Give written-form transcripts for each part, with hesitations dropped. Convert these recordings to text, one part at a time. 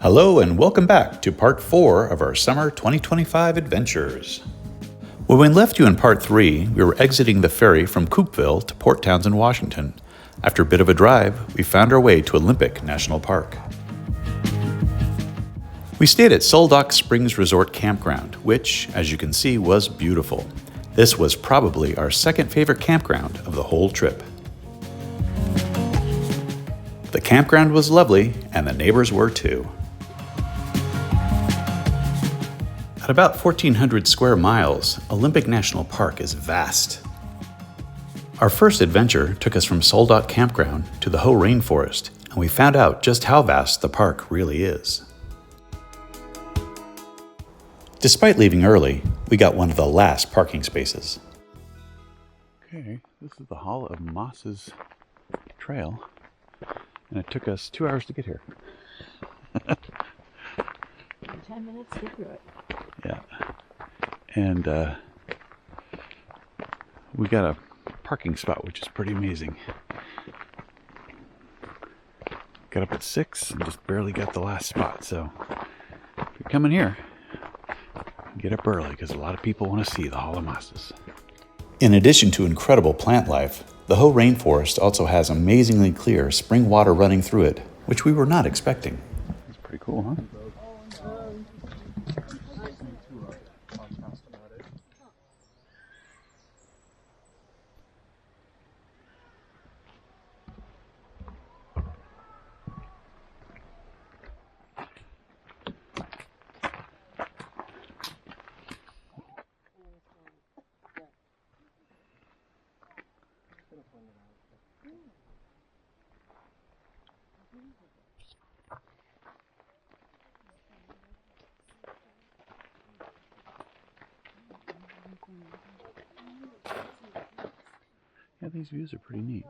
Hello and welcome back to part 4 of our summer 2025 adventures. When we left you in part 3, we were exiting the ferry from Coopville to Port Townsend, Washington. After a bit of a drive, we found our way to Olympic National Park. We stayed at Soldock Springs Resort Campground, which, as you can see, was beautiful. This was probably our second favorite campground of the whole trip. The campground was lovely, and the neighbors were too. At about 1,400 square miles, Olympic National Park is vast. Our first adventure took us from Soldock Campground to the Hoh Rainforest, and we found out just how vast the park really is. Despite leaving early, we got one of the last parking spaces. Okay, this is the Hall of Mosses Trail, and it took us 2 hours to get here. 10 minutes to do it. Yeah, and we got a parking spot, which is pretty amazing. Got up at 6 and just barely got the last spot, so if you're coming here, get up early because a lot of people want to see the Hall of Mosses. In addition to incredible plant life, the Hoh Rainforest also has amazingly clear spring water running through it, which we were not expecting. That's pretty cool, huh? Yeah, these views are pretty neat.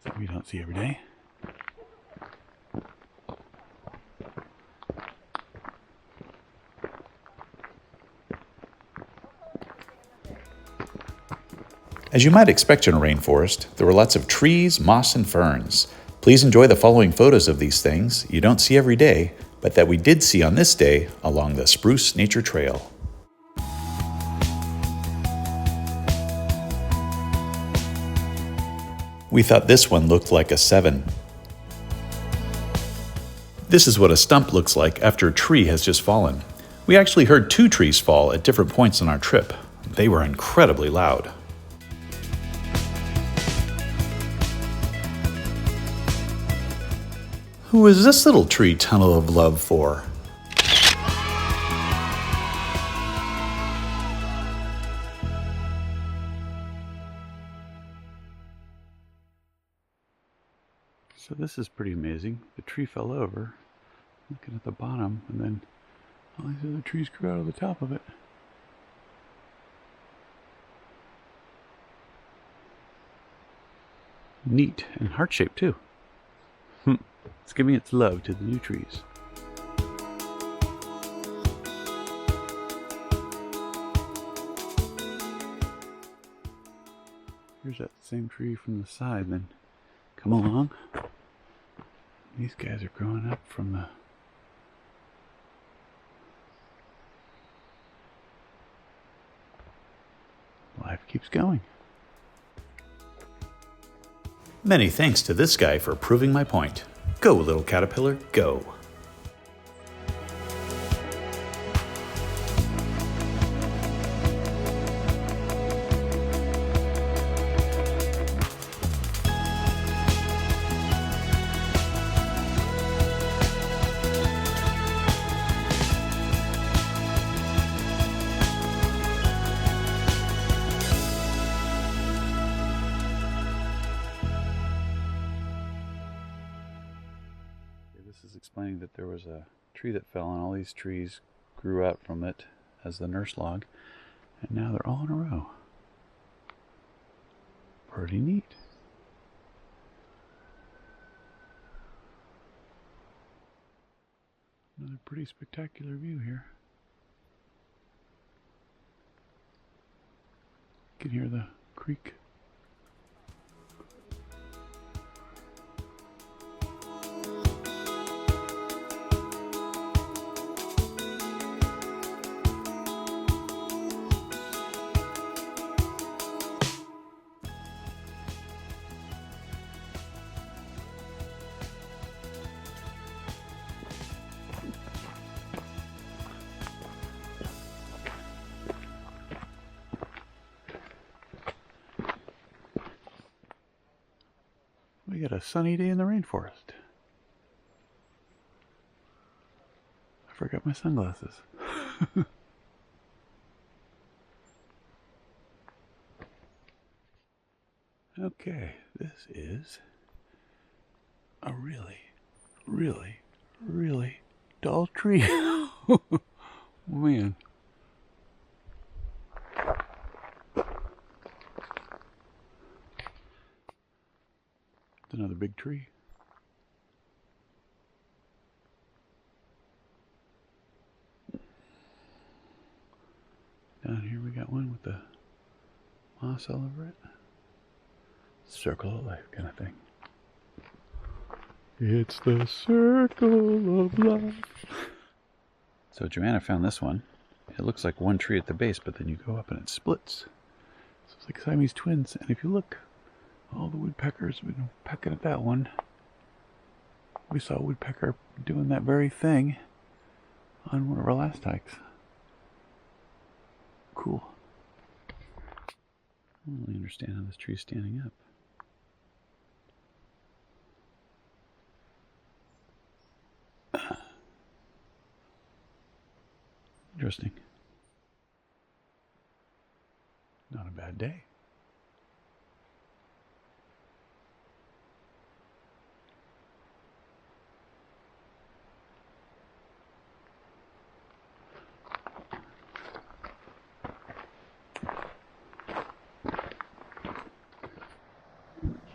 Something you don't see every day. As you might expect in a rainforest, there were lots of trees, moss, and ferns. Please enjoy the following photos of these things you don't see every day, but that we did see on this day along the Spruce Nature Trail. We thought this one looked like a 7. This is what a stump looks like after a tree has just fallen. We actually heard 2 trees fall at different points on our trip. They were incredibly loud. Who is this little tree tunnel of love for? So this is pretty amazing. The tree fell over, looking at the bottom, and then all these other trees grew out of the top of it. Neat, and heart-shaped too. It's giving its love to the new trees. Here's that same tree from the side, then come along. These guys are growing up from the life keeps going. Many thanks to this guy for proving my point. Go, little caterpillar, go. This is explaining that there was a tree that fell and all these trees grew out from it as the nurse log, and now they're all in a row. Pretty neat. Another pretty spectacular view here. You can hear the creek. We got a sunny day in the rainforest. I forgot my sunglasses. Okay, this is a really tall tree. Man. It's another big tree. Down here we got one with the moss all over it. Circle of life kind of thing. It's the circle of life. So Joanna found this one. It looks like one tree at the base, but then you go up and it splits. So it's like Siamese twins. And if you look, all the woodpeckers have been pecking at that one. We saw a woodpecker doing that very thing on one of our last hikes. Cool. I don't really understand how this tree is standing up. Interesting. Not a bad day.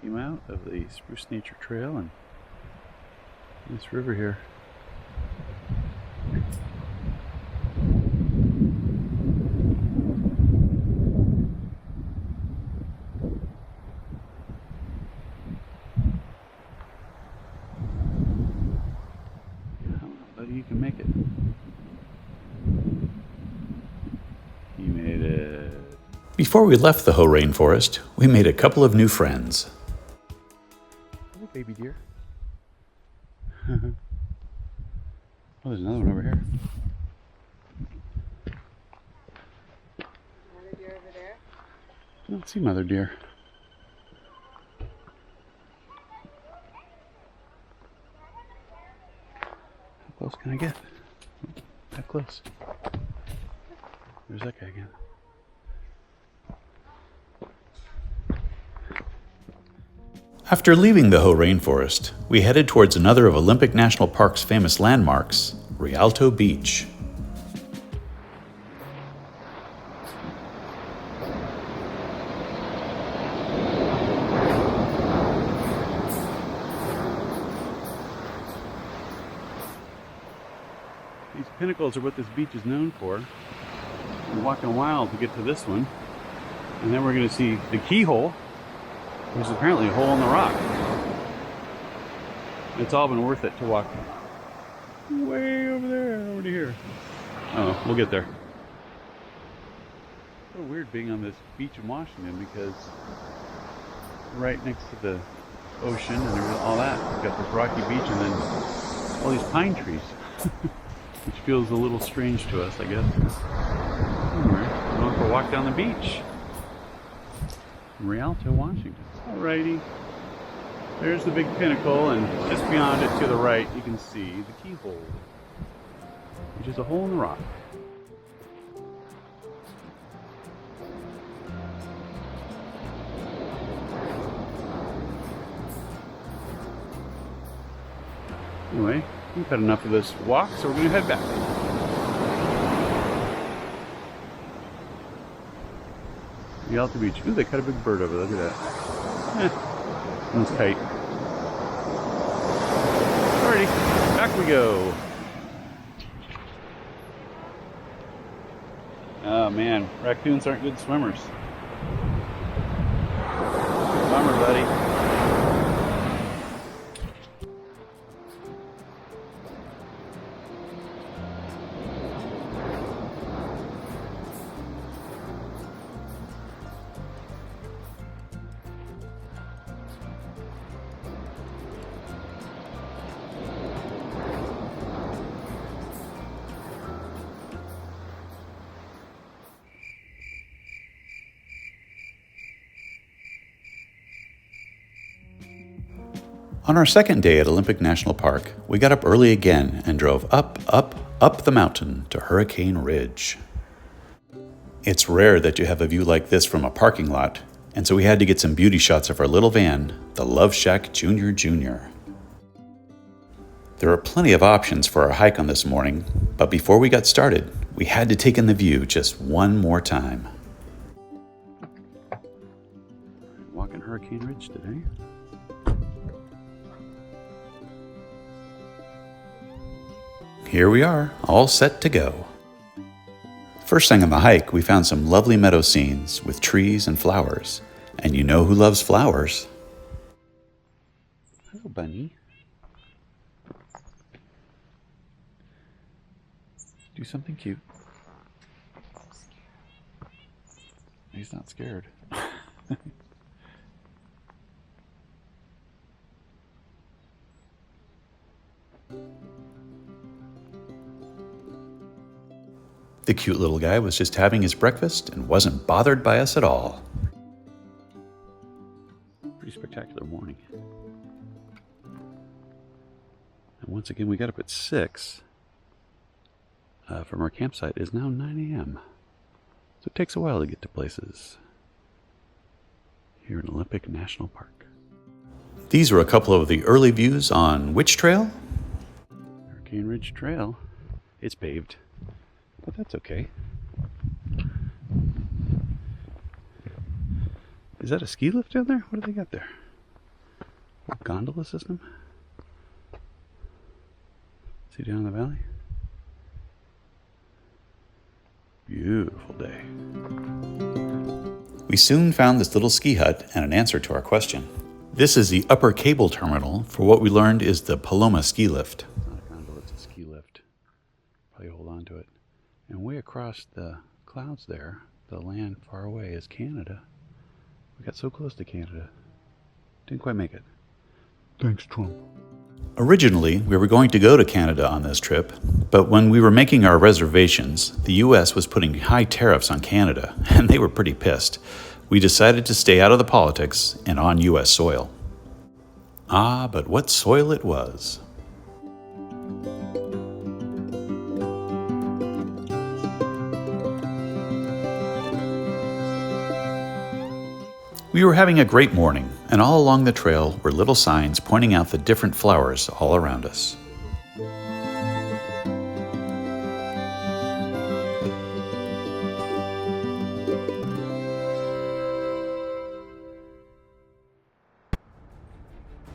Came out of the Spruce Nature Trail and this river here. Buddy, you can make it. You made it. Before we left the Hoh Rainforest, we made a couple of new friends. Hello, baby deer. Oh, there's another one over here. Mother deer over there. I don't see mother deer. How close can I get? That close. There's that guy again. After leaving the Hoh Rainforest, we headed towards another of Olympic National Park's famous landmarks, Rialto Beach. These pinnacles are what this beach is known for. We're walking a while to get to this one. And then we're going to see the keyhole. There's apparently a hole in the rock. It's all been worth it to walk way over there, over to here. Oh, we'll get there. So weird being on this beach in Washington because right next to the ocean and all that, we've got this rocky beach and then all these pine trees, which feels a little strange to us, I guess. Anyway, we're going for a walk down the beach in Rialto, Washington. Alrighty, there's the big pinnacle, and just beyond it to the right, you can see the keyhole, which is a hole in the rock. Anyway, we've had enough of this walk, so we're going to head back. Rialto Beach. Ooh, they cut a big bird over there. Look at that. One's kite. Alrighty, back we go. Oh man, raccoons aren't good swimmers. Bummer, buddy. On our second day at Olympic National Park, we got up early again and drove up the mountain to Hurricane Ridge. It's rare that you have a view like this from a parking lot, and so we had to get some beauty shots of our little van, the Love Shack Junior. There are plenty of options for our hike on this morning, but before we got started, we had to take in the view just one more time. Walking Hurricane Ridge today. Here we are, all set to go. First thing on the hike, we found some lovely meadow scenes with trees and flowers. And you know who loves flowers? Hello, bunny. Do something cute. He's not scared. The cute little guy was just having his breakfast and wasn't bothered by us at all. Pretty spectacular morning. And once again, we got up at 6 from our campsite. It is now 9 a.m. So it takes a while to get to places here in Olympic National Park. These are a couple of the early views on which trail? Hurricane Ridge Trail. It's paved, but that's okay. Is that a ski lift down there? What do they got there? A gondola system? See down in the valley? Beautiful day. We soon found this little ski hut and an answer to our question. This is the upper cable terminal for what we learned is the Paloma ski lift. It's not a gondola, it's a ski lift. Probably hold on to it. And way across the clouds there, the land far away, is Canada. We got so close to Canada. Didn't quite make it. Thanks, Trump. Originally, we were going to go to Canada on this trip, but when we were making our reservations, the US was putting high tariffs on Canada, and they were pretty pissed. We decided to stay out of the politics and on US soil. Ah, but what soil it was. We were having a great morning, and all along the trail were little signs pointing out the different flowers all around us.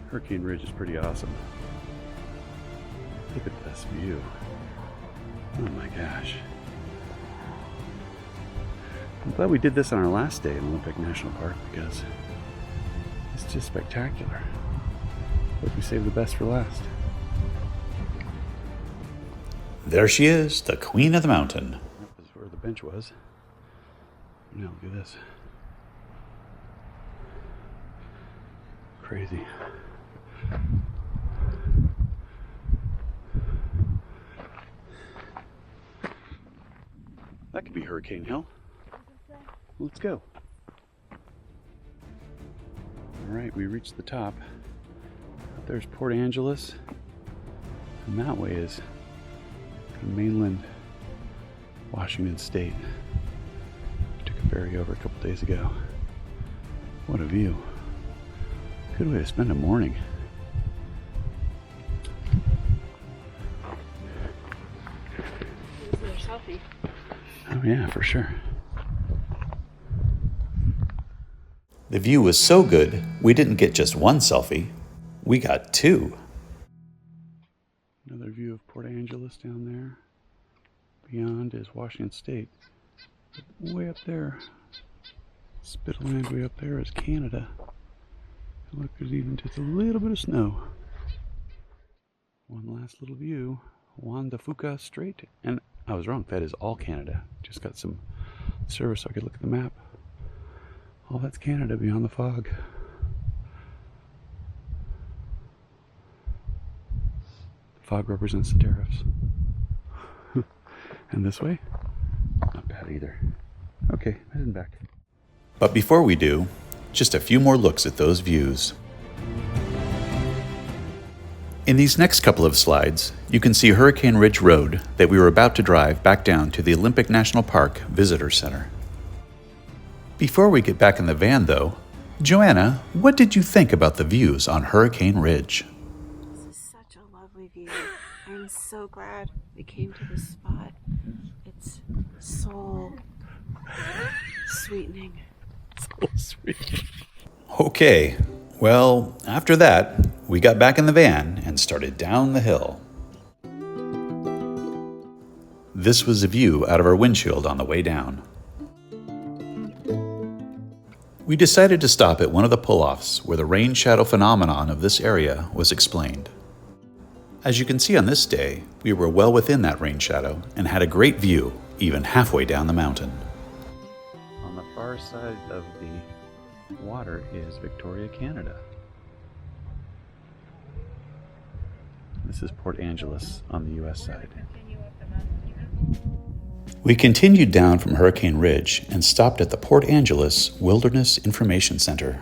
Hurricane Ridge is pretty awesome. Look at this view. Oh my gosh. I'm glad we did this on our last day in Olympic National Park because it's just spectacular. But we saved the best for last. There she is, the queen of the mountain. That was where the bench was. Now look at this. Crazy. That could be Hurricane Hill. Let's go. All right, we reached the top. Up there's Port Angeles, and that way is mainland Washington State. Took a ferry over a couple days ago. What a view. Good way to spend a morning. Selfie. Oh yeah, for sure. The view was so good, we didn't get just one selfie, we got two. Another view of Port Angeles down there. Beyond is Washington State. Way up there, Spitalland way up there is Canada. Look, there's even just a little bit of snow. One last little view. Juan de Fuca Strait. And I was wrong, that is all Canada. Just got some service so I could look at the map. All that's Canada beyond the fog. The fog represents the tariffs. And this way? Not bad either. Okay, heading back. But before we do, just a few more looks at those views. In these next couple of slides, you can see Hurricane Ridge Road that we were about to drive back down to the Olympic National Park Visitor Center. Before we get back in the van though, Joanna, what did you think about the views on Hurricane Ridge? This is such a lovely view. I'm so glad we came to this spot. It's soul sweetening. So sweet. Okay, well, after that, we got back in the van and started down the hill. This was a view out of our windshield on the way down. We decided to stop at one of the pull-offs where the rain shadow phenomenon of this area was explained. As you can see on this day, we were well within that rain shadow and had a great view, even halfway down the mountain. On the far side of the water is Victoria, Canada. This is Port Angeles on the US side. We continued down from Hurricane Ridge and stopped at the Port Angeles Wilderness Information Center.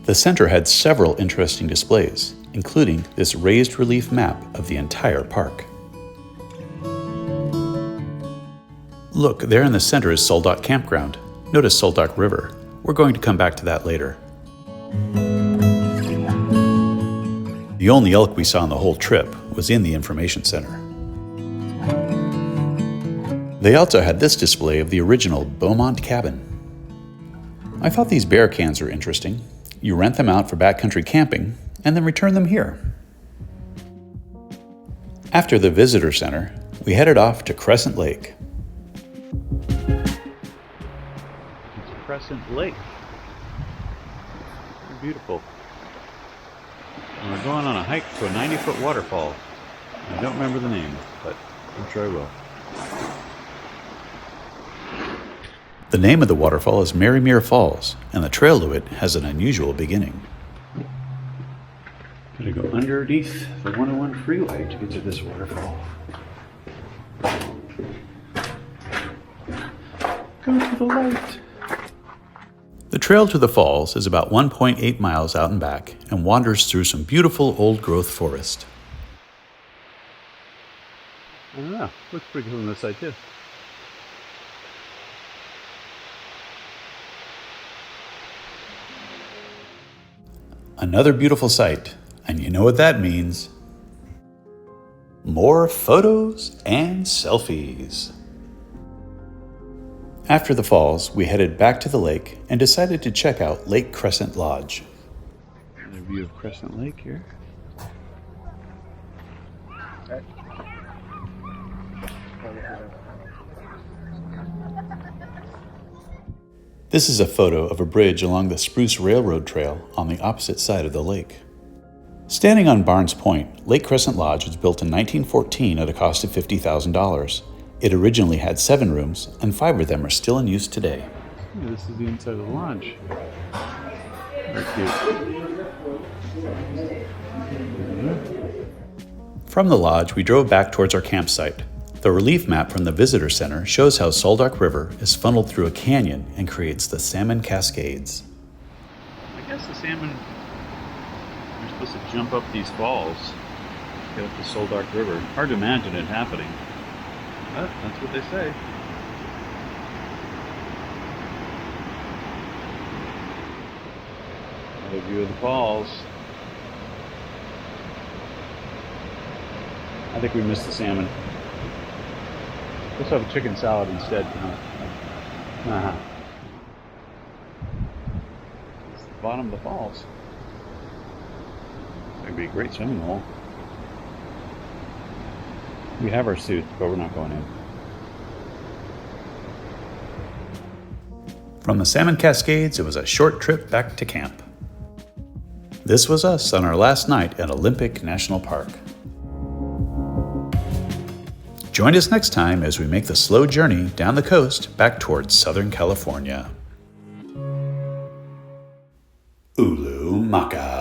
The center had several interesting displays, including this raised relief map of the entire park. Look, there in the center is Soldock Campground. Notice Soldock River. We're going to come back to that later. The only elk we saw on the whole trip was in the information center. They also had this display of the original Beaumont cabin. I thought these bear cans were interesting. You rent them out for backcountry camping and then return them here. After the visitor center, we headed off to Crescent Lake. It's Crescent Lake. Very beautiful. And we're going on a hike to a 90-foot waterfall. I don't remember the name, but I'm sure I will. The name of the waterfall is Merrimere Falls, and the trail to it has an unusual beginning. Gotta go underneath the 101 freeway to get to this waterfall. Go to the light. The trail to the falls is about 1.8 miles out and back and wanders through some beautiful old-growth forest. I don't know. Looks pretty cool on this side too. Another beautiful sight, and you know what that means. More photos and selfies. After the falls, we headed back to the lake and decided to check out Lake Crescent Lodge. A view of Crescent Lake here. This is a photo of a bridge along the Spruce Railroad Trail on the opposite side of the lake. Standing on Barnes Point, Lake Crescent Lodge was built in 1914 at a cost of $50,000. It originally had 7 rooms, and 5 of them are still in use today. Yeah, this is the inside of the lodge. Very cute. From the lodge, we drove back towards our campsite. The relief map from the visitor center shows how Soldock River is funneled through a canyon and creates the Salmon Cascades. I guess the salmon are supposed to jump up these falls, get up the Soldark River. Hard to imagine it happening, but that's what they say. Another view of the falls. I think we missed the salmon. Let's have a chicken salad instead. Uh-huh. It's the bottom of the falls. It'd be a great swimming hole. We have our suits, but we're not going in. From the Salmon Cascades, it was a short trip back to camp. This was us on our last night at Olympic National Park. Join us next time as we make the slow journey down the coast back towards Southern California. Ulu Maka.